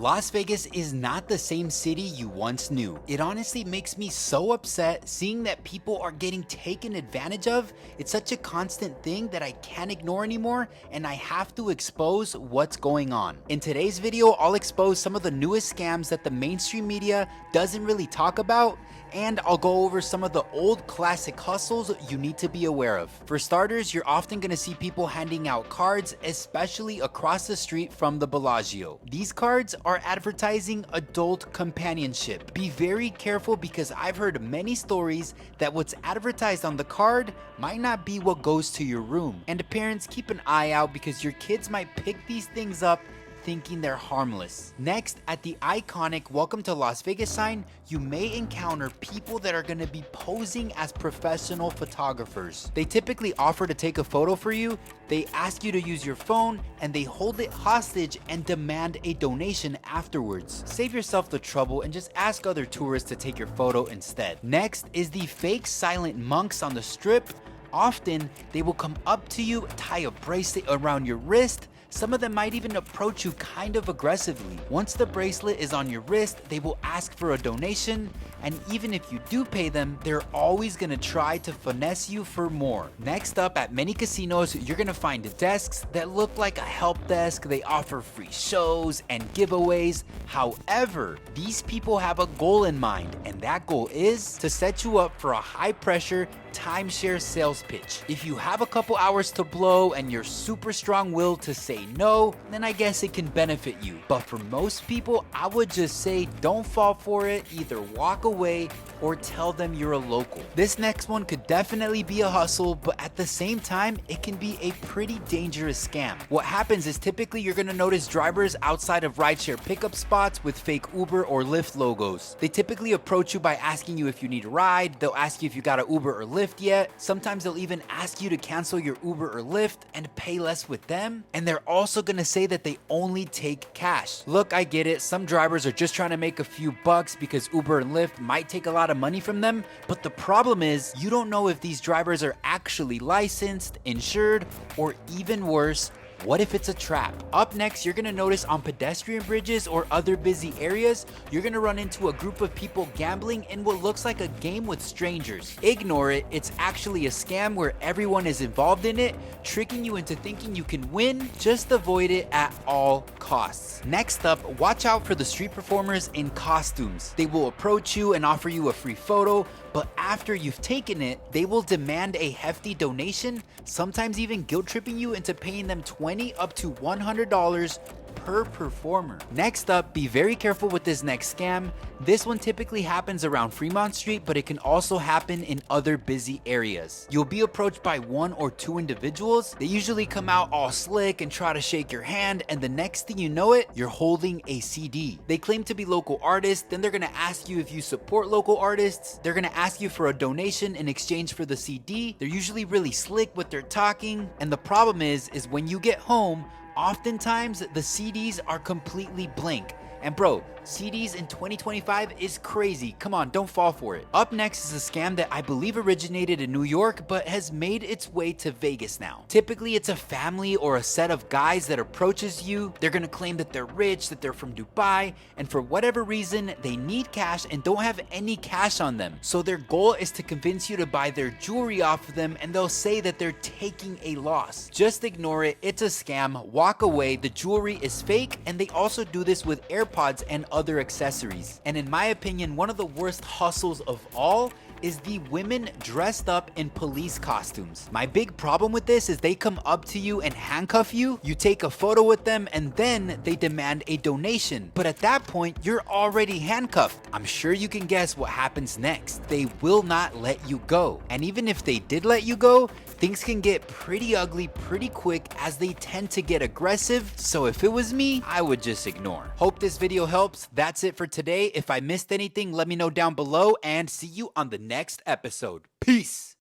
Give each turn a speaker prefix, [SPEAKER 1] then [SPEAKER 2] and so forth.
[SPEAKER 1] Las Vegas is not the same city you once knew. It honestly makes me so upset seeing that people are getting taken advantage of. It's such a constant thing that I can't ignore anymore, and I have to expose what's going on. In today's video, I'll expose some of the newest scams that the mainstream media doesn't really talk about, and I'll go over some of the old classic hustles you need to be aware of. For starters, you're often going to see people handing out cards, especially across the street from the Bellagio. These cards are advertising adult companionship. Be very careful because I've heard many stories that what's advertised on the card might not be what goes to your room. And parents, keep an eye out because your kids might pick these things up thinking they're harmless. Next, at the iconic Welcome to Las Vegas sign, you may encounter people that are going to be posing as professional photographers. They typically offer to take a photo for you, they ask you to use your phone, and they hold it hostage and demand a donation afterwards. Save yourself the trouble and just ask other tourists to take your photo instead. Next is the fake silent monks on the strip. Often, they will come up to you, tie a bracelet around your wrist. Some of them might even approach you kind of aggressively. Once the bracelet is on your wrist, they will ask for a donation, and even if you do pay them, they're always gonna try to finesse you for more. Next up, at many casinos, you're gonna find desks that look like a help desk. They offer free shows and giveaways. However, these people have a goal in mind, and that goal is to set you up for a high pressure timeshare sales pitch. If you have a couple hours to blow and you're super strong-willed to say no, then I guess it can benefit you. But for most people, I would just say don't fall for it, either walk away or tell them you're a local. This next one could definitely be a hustle, but at the same time, it can be a pretty dangerous scam. What happens is typically you're gonna notice drivers outside of rideshare pickup spots with fake Uber or Lyft logos. They typically approach you by asking you if you need a ride, they'll ask you if you got an Uber or Lyft yet. Sometimes they'll even ask you to cancel your Uber or Lyft and pay less with them. And they're also gonna say that they only take cash. Look, I get it. Some drivers are just trying to make a few bucks because Uber and Lyft might take a lot of money from them. But the problem is you don't know if these drivers are actually licensed, insured, or even worse, what if it's a trap? Up next, you're gonna notice on pedestrian bridges or other busy areas, you're gonna run into a group of people gambling in what looks like a game with strangers. Ignore it, it's actually a scam where everyone is involved in it, tricking you into thinking you can win. Just avoid it at all costs. Next up, watch out for the street performers in costumes. They will approach you and offer you a free photo, but after you've taken it, they will demand a hefty donation, sometimes even guilt-tripping you into paying them $20 up to $100 per performer. Next up, be very careful with this next scam. This one typically happens around Fremont Street, but it can also happen in other busy areas. You'll be approached by one or two individuals. They usually come out all slick and try to shake your hand, and the next thing you know it, you're holding a CD. They claim to be local artists, then they're gonna ask you if you support local artists. They're gonna ask you for a donation in exchange for the CD. They're usually really slick with their talking, and the problem is when you get home, oftentimes the CDs are completely blank. And bro, CDs in 2025 is crazy. Come on, don't fall for it. Up next is a scam that I believe originated in New York but has made its way to Vegas now. Typically it's a family or a set of guys that approaches you. They're gonna claim that they're rich, that they're from Dubai, and for whatever reason they need cash and don't have any cash on them. So their goal is to convince you to buy their jewelry off of them, and they'll say that they're taking a loss. Just ignore it, it's a scam, walk away. The jewelry is fake, and they also do this with AirPods and other accessories. And in my opinion, one of the worst hustles of all is the women dressed up in police costumes. My big problem with this is they come up to you and handcuff you, you take a photo with them, and then they demand a donation. But at that point, you're already handcuffed. I'm sure you can guess what happens next. They will not let you go. And even if they did let you go, things can get pretty ugly pretty quick as they tend to get aggressive. So if it was me, I would just ignore. Hope this video helps. That's it for today. If I missed anything, let me know down below, and see you on the next episode. Peace.